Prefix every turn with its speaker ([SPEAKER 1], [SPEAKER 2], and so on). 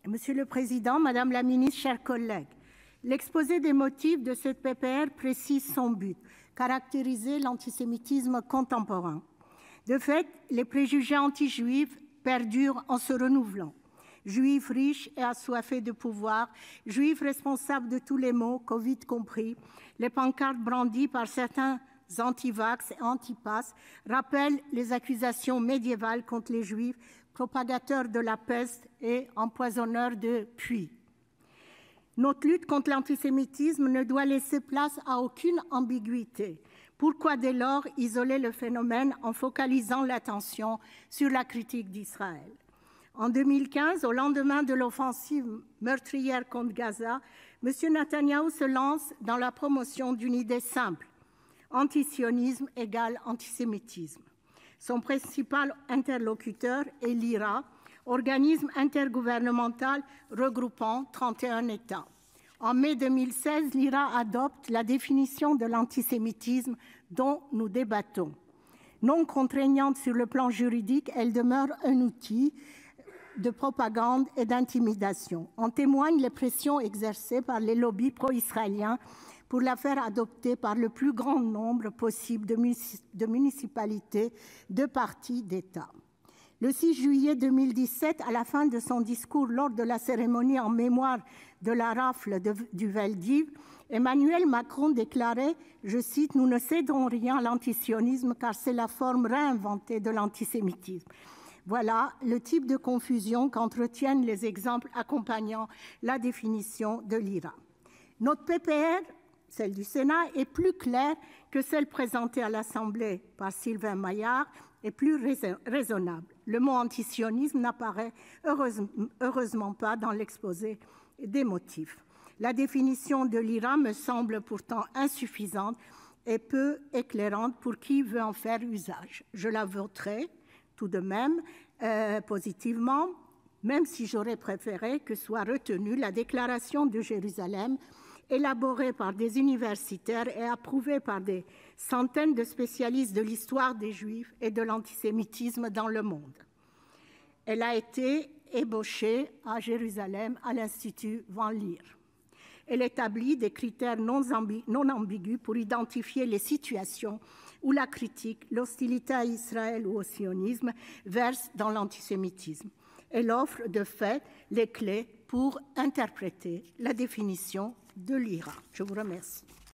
[SPEAKER 1] Monsieur le Président, Madame la Ministre, chers collègues, l'exposé des motifs de cette PPR précise son but, caractériser l'antisémitisme contemporain. De fait, les préjugés anti-juifs perdurent en se renouvelant. Juifs riches et assoiffés de pouvoir, juifs responsables de tous les maux, Covid compris, les pancartes brandies par certains anti-vax et anti-pass rappellent les accusations médiévales contre les juifs, propagateurs de la peste et empoisonneurs de puits. Notre lutte contre l'antisémitisme ne doit laisser place à aucune ambiguïté. Pourquoi dès lors isoler le phénomène en focalisant l'attention sur la critique d'Israël ? En 2015, au lendemain de l'offensive meurtrière contre Gaza, M. Netanyahou se lance dans la promotion d'une idée simple : antisionisme égale antisémitisme. Son principal interlocuteur est l'IRA, organisme intergouvernemental regroupant 31 États. En mai 2016, l'IRA adopte la définition de l'antisémitisme dont nous débattons. Non contraignante sur le plan juridique, elle demeure un outil de propagande et d'intimidation. En témoignent les pressions exercées par les lobbies pro-israéliens pour la faire adopter par le plus grand nombre possible de municipalités, de partis, d'États. Le 6 juillet 2017, à la fin de son discours lors de la cérémonie en mémoire de la rafle du Veldiv, Emmanuel Macron déclarait, je cite, « Nous ne céderons rien à l'antisionisme car c'est la forme réinventée de l'antisémitisme ». Voilà le type de confusion qu'entretiennent les exemples accompagnant la définition de l'IRA. Notre PPR, celle du Sénat, est plus claire que celle présentée à l'Assemblée par Sylvain Maillard et plus raisonnable. Le mot antisionisme n'apparaît heureusement pas dans l'exposé des motifs. La définition de l'IRA me semble pourtant insuffisante et peu éclairante pour qui veut en faire usage. Je la voterai tout de même positivement, même si j'aurais préféré que soit retenue la déclaration de Jérusalem, élaborée par des universitaires et approuvée par des centaines de spécialistes de l'histoire des Juifs et de l'antisémitisme dans le monde. Elle a été ébauchée à Jérusalem à l'Institut Van Leer. Elle établit des critères non ambigus pour identifier les situations où la critique, l'hostilité à Israël ou au sionisme versent dans l'antisémitisme. Elle offre de fait les clés pour interpréter la définition de l'IRA. Je vous remercie.